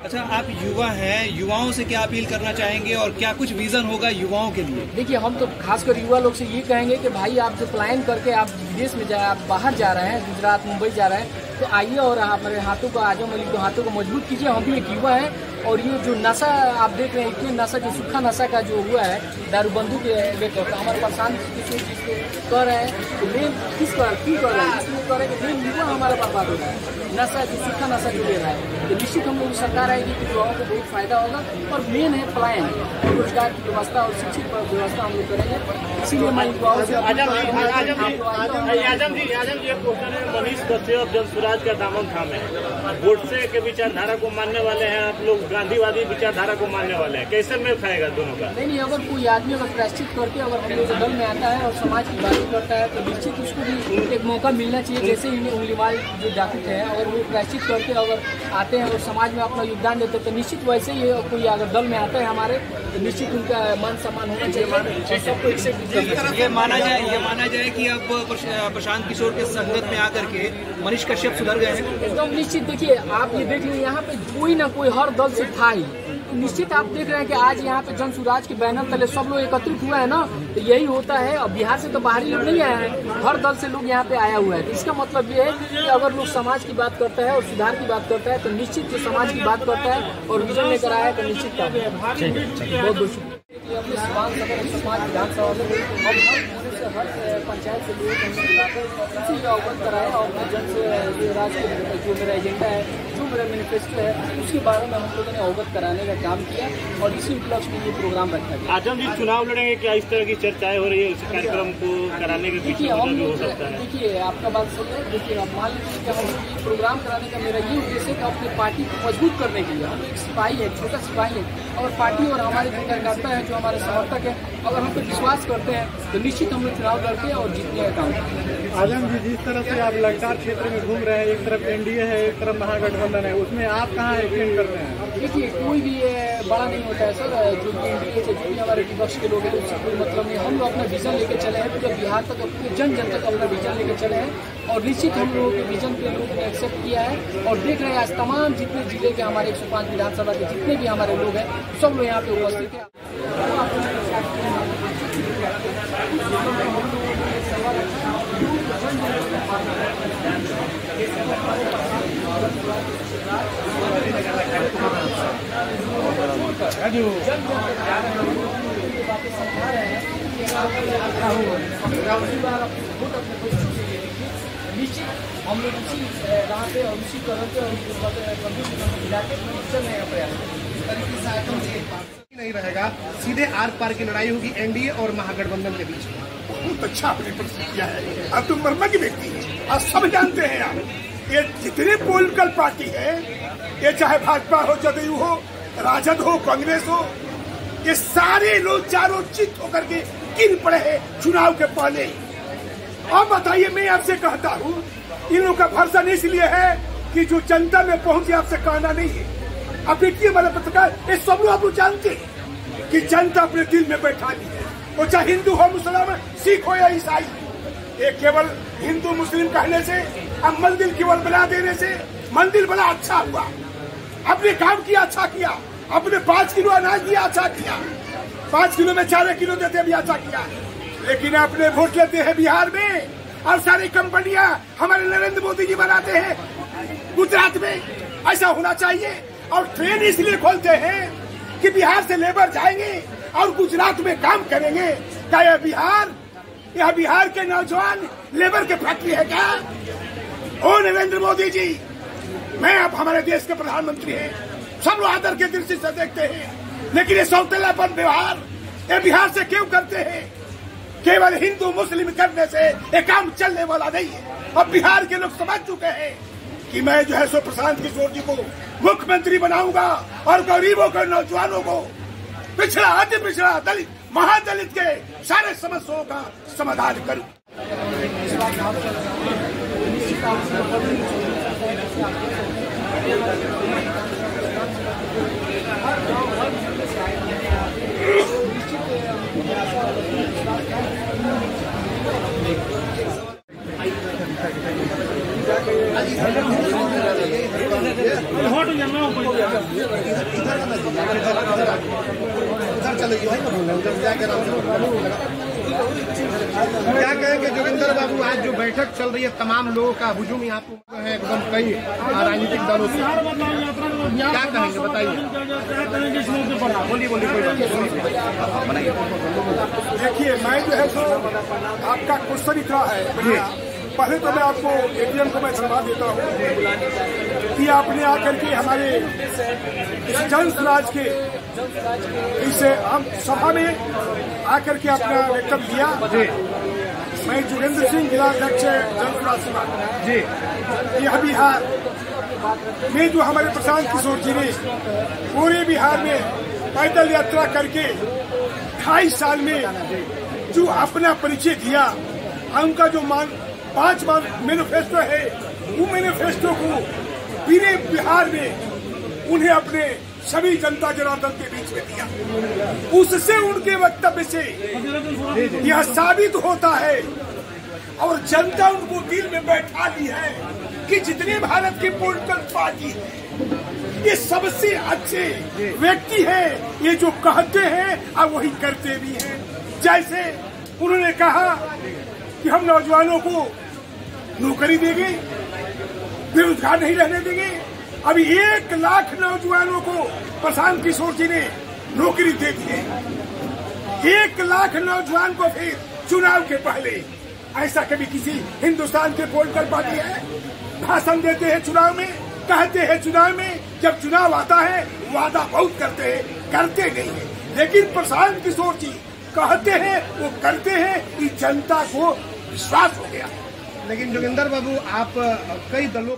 अच्छा, आप युवा हैं, युवाओं से क्या अपील करना चाहेंगे और क्या कुछ विजन होगा युवाओं के लिए? देखिए, हम तो खासकर युवा लोग से ये कहेंगे कि भाई आप जो प्लान करके आप विदेश में जाए, आप बाहर जा रहे हैं, गुजरात मुंबई जा रहे हैं, तो आइए और हमारे हाथों को आजम अली के हाथों को मजबूत कीजिए। हम भी एक युवा है और ये जो नशा आप देख रहे हैं, इतने नशा जो सूखा नशा का जो हुआ है दारूबंदी के लेकर, हमारे प्रशांत किसी चीज़ को कर रहे हैं तो मेन किस पर क्यों कर रहे हैं, इसलिए कर रहे हैं कि मेन युवा हमारा बर्बाद हो रहा है। नशा जो सूखा नशा जो ले रहा है तो निश्चित हम लोग सरकार आएगी कि युवाओं को बहुत फायदा होगा और मेन है प्लान रोजगार की व्यवस्था और शिक्षित व्यवस्था हम लोग करेंगे। इसीलिए मैं युवाओं से आजम जी मनीष कश्यप जन स्वराज का दामन थामे गोडसे के विचारधारा को मानने वाले हैं, आप लोग गांधीवादी विचारधारा को मानने वाले हैं, कैसे मेल खाएगा दोनों का? नहीं, अगर कोई आदमी अगर प्रायश्चित करके अगर हम लोग दल में आता है और समाज की बात करता है तो निश्चित उसको भी एक मौका मिलना चाहिए। जैसे ही उंगलीवाल जो जाति है अगर वो प्रायश्चित करके अगर आते हैं और समाज में अपना योगदान देते हैं तो निश्चित वैसे ही कोई अगर दल में आता है हमारे तो निश्चित उनका मान सम्मान होना चाहिए। सबको ये माना जाए कि अब प्रशांत किशोर के संगत में आकर के मनीष कश्यप सुधर गए हैं एकदम निश्चित। देखिए, आप ये देख लीजिए, यहाँ पे कोई ना कोई हर दल से था ही। निश्चित आप देख रहे हैं कि आज यहाँ पे जन स्वराज के बैनर तले सब लोग एकत्रित हुआ है ना, तो यही होता है। और बिहार से तो बाहरी लोग नहीं आए हैं, हर दल से लोग यहाँ पे आया हुआ है। तो इसका मतलब ये है कि अगर लोग समाज की बात करता है और सुधार की बात करता है तो निश्चित जो समाज की बात करता है और विजन लेकर आया है तो निश्चित का बहुत बहुत शुक्रिया। अपने समाज विधानसभा में हर पंचायत से लोग इसी का अवगत कराया और जन स्वराज जो मेरा एजेंडा है, जो मेरा मैनिफेस्टो है, उसके बारे में हम लोगों ने अवगत कराने का काम किया और इसी उपलक्ष्य में ये प्रोग्राम रखा गया। आजम जी चुनाव लड़ेंगे, क्या इस तरह की चर्चाएं हो रही है उस कार्यक्रम को कराने के पीछे हो सकता है? देखिए, आपका बात सही है। देखिए, आप मान लीजिए कि हम ये प्रोग्राम कराने का मेरा ये उद्देश्य है कि अपनी पार्टी को मजबूत करने के लिए हम एक सिपाही है, छोटा सिपाही है और पार्टी और हमारे जो कार्यकर्ता है, जो हमारे समर्थक है, अगर हम पे विश्वास करते हैं तो निश्चित हम लोग चुनाव लड़के और जीतने का काम करेंगे। आजम जी, जिस तरह से आप लगातार क्षेत्र में घूम रहे हैं, एक तरफ एनडीए है, एक तरफ महागठबंधन है, उसमें आप कहाँ एक्टिंग कर रहे हैं? देखिए, कोई भी बड़ा नहीं होता है सर। जो एनडीए से जो भी हमारे विपक्ष के लोग हैं उससे कोई मतलब नहीं। हम लोग अपना विजन लेके चले हैं, पूरे बिहार तक अपने जन जन तक अपना विजन लेके चले हैं और निश्चित हम लोगों के विजन के लोगों ने एक्सेप्ट किया है। और देख रहे हैं आज तमाम जितने जिले के हमारे 105 विधानसभा के जितने भी हमारे लोग हैं सब लोग यहाँ पे उपस्थित है। निश्चित हम लोग उसी राह पे और उसी कदम पे और मिला के चल रहे हैं प्रयास नहीं रहेगा। सीधे आर पार की लड़ाई होगी एनडीए और महागठबंधन के बीच में। बहुत अच्छा आपने प्रस्तुत किया है। अब तुम मर्मज्ञ व्यक्ति हैं और सब जानते हैं आप, ये जितने पॉलिटिकल पार्टी है, ये चाहे भाजपा हो, जदयू हो, राजद हो, कांग्रेस हो, ये सारे लोग चारों चित होकर के गिर पड़े हैं चुनाव के पहले। अब बताइए, मैं आपसे कहता हूँ, इन लोगों का भरोसा इसलिए है कि जो जनता में पहुंचे आपसे कहना नहीं है। अब देखिए हमारे पत्रकार, ये सब लोग आप जानते हैं कि जनता अपने दिल में बैठा ली है, वो चाहे हिंदू हो, मुसलमान, सिख हो या ईसाई। ये केवल हिंदू मुस्लिम कहने से, अब मंदिर केवल बना देने से मंदिर बड़ा अच्छा हुआ, अपने काम किया अच्छा किया, अपने 5 किलो अनाज दिया अच्छा किया, 5 किलो में 4 किलो देते भी अच्छा किया। लेकिन अपने वोट लेते हैं बिहार में और सारी कंपनियां हमारे नरेंद्र मोदी जी बनाते हैं गुजरात में। ऐसा होना चाहिए। और ट्रेन इसलिए खोलते हैं कि बिहार से लेबर जाएंगे और गुजरात में काम करेंगे। क्या यह बिहार के नौजवान लेबर के फैक्ट्री है क्या? ओ नरेंद्र मोदी जी, मैं अब हमारे देश के प्रधानमंत्री हैं, सब लोग आदर के दृष्टि से देखते हैं, लेकिन ये सौतेलापन व्यवहार ये बिहार से क्यों करते हैं? केवल हिंदू मुस्लिम करने से ये काम चलने वाला नहीं है। अब बिहार के लोग समझ चुके हैं कि मैं जो है सो प्रशांत किशोर जी को मुख्यमंत्री बनाऊंगा और गरीबों के नौजवानों को, पिछड़ा अति पिछड़ा दलित महादलित के सारे समस्याओं का समाधान करूं। हो क्या कहेंगे जोगिंदर बाबू, आज जो बैठक चल रही है तमाम लोगों का हुजूम यहाँ पे है एकदम कई राजनीतिक दलों से, क्या कहेंगे बताइए? बोलिए कोई देखिए, मैं जो है सो आपका क्वेश्चन इतना है, पहले तो मैं आपको एटीएम को मैं धन्यवाद देता हूँ कि आपने आकर के हमारे इस जन स्वराज के इस हम सभा में आकर के अपना वक्तव्य दिया। मैं जोगेंद्र सिंह जिलाध्यक्ष जन स्वराज सभा जी, यह बिहार में जो हमारे प्रशांत किशोर जी ने पूरे बिहार में पैदल यात्रा करके 28 साल में जो अपना परिचय दिया, उनका जो 5 मैनिफेस्टो है, वो मैनिफेस्टो को पूरे बिहार में उन्हें अपने सभी जनता जनार्दन के बीच में दिया। उससे उनके वक्तव्य से यह साबित होता है और जनता उनको दिल में बैठा ली है कि जितने भारत की पॉलिटिकल पार्टी है, ये सबसे अच्छे व्यक्ति हैं, ये जो कहते हैं और वही करते भी हैं। जैसे उन्होंने कहा कि हम नौजवानों को नौकरी देंगे, बेरोजगार नहीं रहने देंगे। अभी 1 लाख नौजवानों को प्रशांत किशोर जी ने नौकरी दे दी है। 1 लाख नौजवान को फिर चुनाव के पहले, ऐसा कभी किसी हिंदुस्तान के पॉलिटिकल पार्टी है? भाषण देते हैं चुनाव में, कहते हैं चुनाव में, जब चुनाव आता है वादा बहुत करते हैं, करते नहीं है। लेकिन प्रशांत किशोर जी कहते हैं, वो करते हैं, कि जनता को विश्वास हो गया। लेकिन जोगिंदर बाबू, आप कई दलों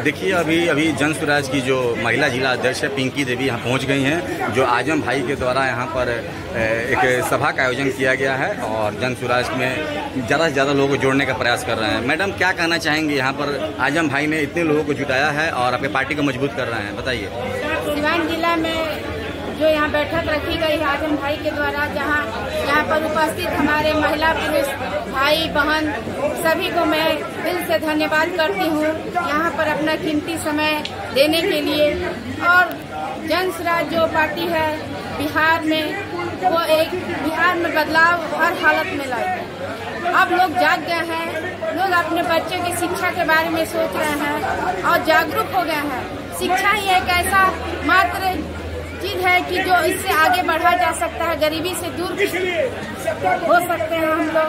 देखिए, अभी जन स्वराज की जो महिला जिला अध्यक्ष है पिंकी देवी यहाँ पहुँच गई हैं, जो आजम भाई के द्वारा यहाँ पर एक सभा का आयोजन किया गया है और जन स्वराज में ज़्यादा से ज़्यादा लोगों को जोड़ने का प्रयास कर रहे हैं। मैडम, क्या कहना चाहेंगे? यहाँ पर आजम भाई ने इतने लोगों को जुटाया है और आपकी पार्टी को मजबूत कर रहे हैं, बताइए। सिवान जिला में जो यहाँ बैठक रखी गई है आजम भाई के द्वारा, जहाँ यहाँ पर उपस्थित हमारे महिला पुरुष भाई बहन सभी को मैं दिल से धन्यवाद करती हूँ यहाँ पर अपना कीमती समय देने के लिए। और जन स्वराज जो पार्टी है बिहार में, वो एक बिहार में बदलाव हर हालत में लाएगी। अब लोग जाग गए हैं, लोग अपने बच्चे की शिक्षा के बारे में सोच रहे हैं और जागरूक हो गए हैं। शिक्षा ही एक ऐसा मात्र चीज है कि जो इससे आगे बढ़ा जा सकता है, गरीबी से दूर हो सकते हैं हम लोग।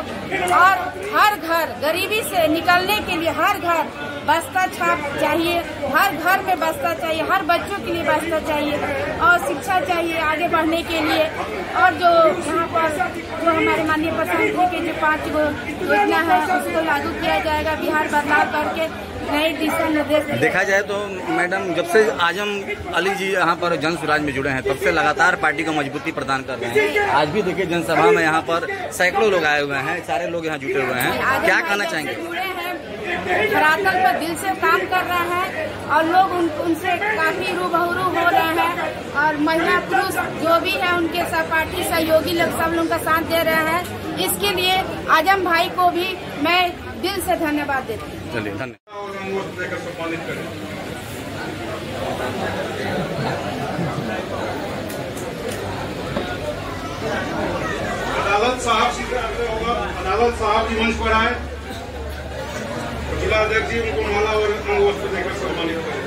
और हर घर गरीबी से निकलने के लिए हर घर बस्ता छाप चाहिए, हर घर में बस्ता चाहिए, हर बच्चों के लिए बस्ता चाहिए और शिक्षा चाहिए आगे बढ़ने के लिए। और जो यहाँ पर जो हमारे माननीय प्रधानमंत्री के जो 5 योजना है उसको लागू किया जाएगा बिहार बदलाव करके, नए दिशा निर्देश। देखा जाए तो मैडम, जब से आजम अली जी यहाँ पर जन स्वराज में जुड़े हैं तब से लगातार पार्टी को मजबूती प्रदान कर रहे हैं। आज भी देखिए जनसभा में यहाँ पर सैकड़ों लोग आए हुए हैं, सारे लोग यहाँ जुटे हुए हैं, क्या कहना चाहेंगे? धरातल पर दिल से काम कर रहे हैं और लोग उनसे काफी रूबरू हो रहे हैं और महिला पुरुष जो भी है उनके सहपाठी सहयोगी लोग सब लोग का साथ दे रहे हैं। इसके लिए आजम भाई को भी मैं दिल से धन्यवाद देती हूँ। चलिए, धन्यवाद। अदालत साहब जी मंच पर आए, जिला अध्यक्ष जी उनको माला और अंग वस्त्र देकर सम्मानित करें।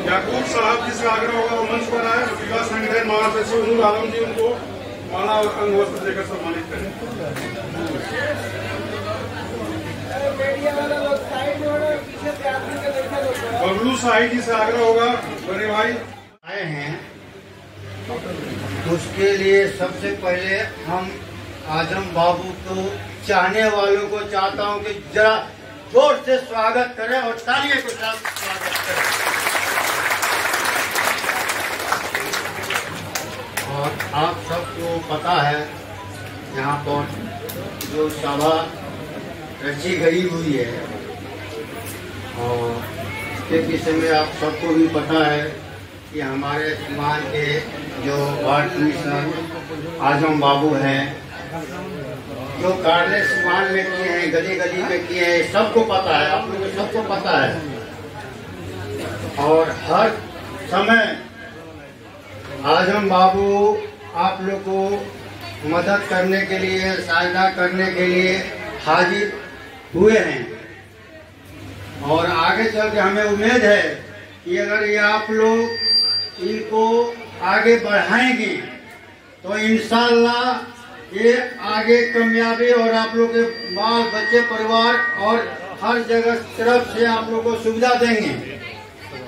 याकूब साहब जी से आग्रह होगा वो मंच पर आए, जिला संगठन महासचिव नूर आलम जी उनको माला और अंग वस्त्र देकर सम्मानित करें। बबलू साहिब जी से आग्रह होगा, बड़े भाई आए हैं, उसके लिए सबसे पहले हम आजम बाबू को चाहने वालों को चाहता हूं कि जरा जोर से स्वागत करें और तालियों के साथ स्वागत करें। और आप सबको पता है यहाँ पर जो सभा रची गई हुई है और इसके विषय में आप सबको भी पता है कि हमारे सिवान के जो वार्ड कमिश्नर आजम बाबू हैं, जो कार्य सिवान में किए हैं, गली गली में किए हैं, सबको पता है, आप लोगों को सबको पता है। और हर समय आजम बाबू आप लोग को मदद करने के लिए, सहायता करने के लिए हाजिर हुए हैं। और आगे चल के हमें उम्मीद है कि अगर ये आप लोग इनको आगे बढ़ाएंगे तो इंशाल्लाह ये आगे कामयाबी और आप लोग के बाल बच्चे परिवार और हर जगह तरफ से आप लोग को सुविधा देंगे।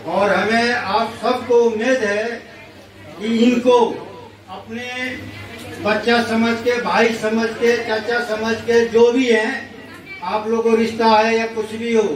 और हमें आप सबको उम्मीद है कि इनको अपने बच्चा समझ के, भाई समझ के, चाचा समझ के, जो भी हैं आप लोगों को रिश्ता है या कुछ भी हो,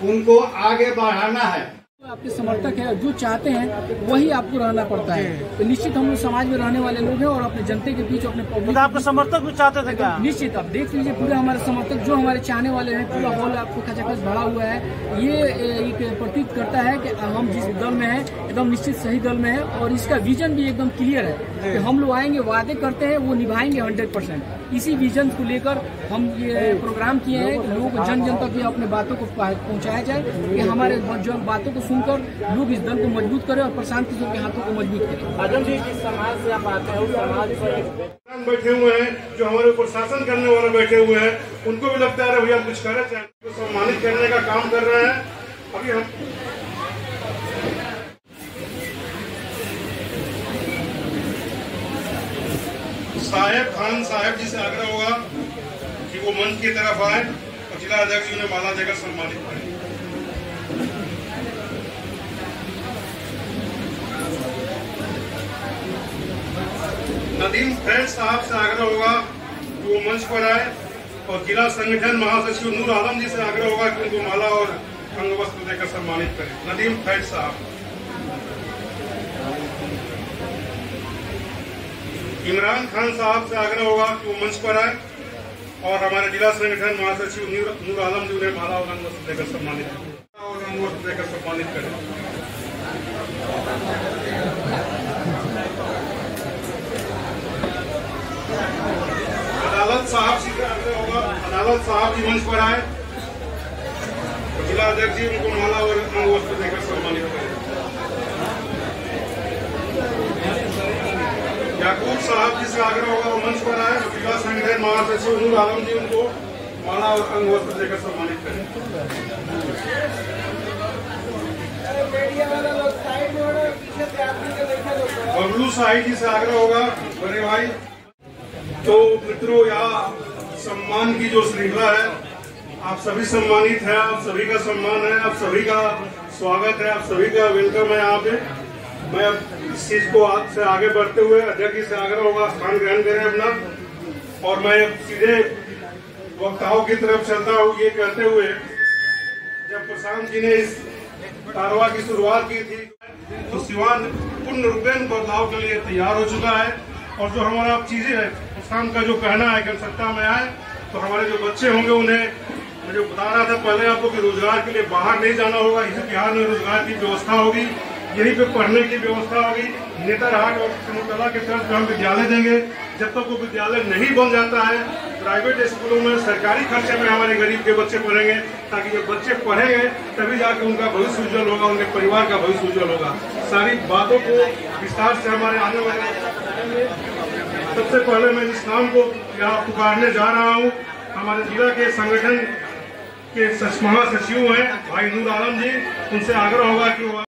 उनको आगे बढ़ाना है। आपके समर्थक है, जो चाहते हैं वही आपको रहना पड़ता है। तो निश्चित हम लोग समाज में रहने वाले लोग हैं और अपने जनता के बीच अपने पब्लिक, आपके समर्थक भी चाहते थे क्या? निश्चित आप देख लीजिए पूरे हमारे समर्थक, जो हमारे चाहने वाले हैं, पूरा हॉल आपको खचाखच भरा हुआ है। ये एक प्रतीत करता है कि हम जिस दल में हैं एकदम निश्चित सही दल में है और इसका विजन भी एकदम क्लियर है कि हम लोग आएंगे, वादे करते हैं, वो निभाएंगे 100%। इसी विजन को लेकर हम ये प्रोग्राम किए हैं कि लोग जन जन तक अपने बातों को पहुँचाया जाए, कि हमारे बातों को सुनकर लोग इस दल को मजबूत करें और प्रशांत किशोर के हाथों को मजबूत करें। आजम जी, जिस समाज से आप आते हैं उस समाज पर बैठे हुए हैं, जो हमारे ऊपर शासन करने वाले बैठे हुए हैं, उनको भी लगता है भैया कुछ करना चाहिए, तो सम्मानित करने का काम कर रहे हैं। अभी हम साहेब खान साहब जी से आग्रह होगा कि वो मंच की तरफ आए और जिला अध्यक्ष जी ने माला देकर सम्मानित करें। नदीम फैज साहब से आग्रह होगा कि वो मंच पर आए और जिला संगठन महासचिव नूर आलम जी से आग्रह होगा कि उनको माला और अंग वस्त्र देकर सम्मानित करें। नदीम फैज साहब। इमरान खान साहब से आग्रह होगा कि वो मंच पर आए और हमारे जिला संगठन महासचिव नूर आलम जी उन्हें माला और अंग वस्त्र देकर सम्मानित करें। अदालत साहब से आग्रह होगा, अदालत साहब जी मंच पर आए, जिला अध्यक्ष जी उनको माला और अंग वस्त्र देकर सम्मानित करें। याकूब साहब जी से आग्रह होगा वो मंच पर आए, जिला संगठन महासचिव नूर आलम जी उनको माला और अंग वस्त्र देकर सम्मानित करें। बबलू साहिब जी से आग्रह होगा, बड़े भाई। तो मित्रों, यहाँ सम्मान की जो श्रृंखला है, आप सभी सम्मानित हैं, आप सभी का सम्मान है, आप सभी का स्वागत है, आप सभी का वेलकम है यहाँ पे। मैं अब इस चीज को आज से आगे बढ़ते हुए अध्यक्ष जी से आग्रह होगा स्थान ग्रहण करें अपना, और मैं सीधे वक्ताओं की तरफ चलता हूँ ये कहते हुए, जब प्रशांत जी ने इस कारवा की शुरुआत की थी तो सिवान पूर्ण रूपेण बदलाव के लिए तैयार हो चुका है। और जो हमारा चीजें है, प्रशांत का जो कहना है कि सत्ता में आए तो हमारे जो बच्चे होंगे उन्हें, मुझे बता रहा था पहले आपको कि रोजगार के लिए बाहर नहीं जाना होगा, इसी बिहार में रोजगार की व्यवस्था होगी, यहीं पे पढ़ने की व्यवस्था होगी। नेतरहाट और सिमुलतला के तर्ज पर हम विद्यालय देंगे। जब तक वो विद्यालय नहीं बन जाता है, प्राइवेट स्कूलों में सरकारी खर्चे में हमारे गरीब के बच्चे पढ़ेंगे, ताकि जब बच्चे पढ़ेंगे तभी जाकर उनका भविष्य उज्जवल होगा, उनके परिवार का भविष्य उज्जवल होगा। सारी बातों को विस्तार से हमारे आने वाले, सबसे पहले मैं इस नाम को यहाँ पुकारने जा रहा हूँ। हमारे जिला के संगठन के महासचिव हैं भाई नूर आलम जी, उनसे आग्रह होगा कि वो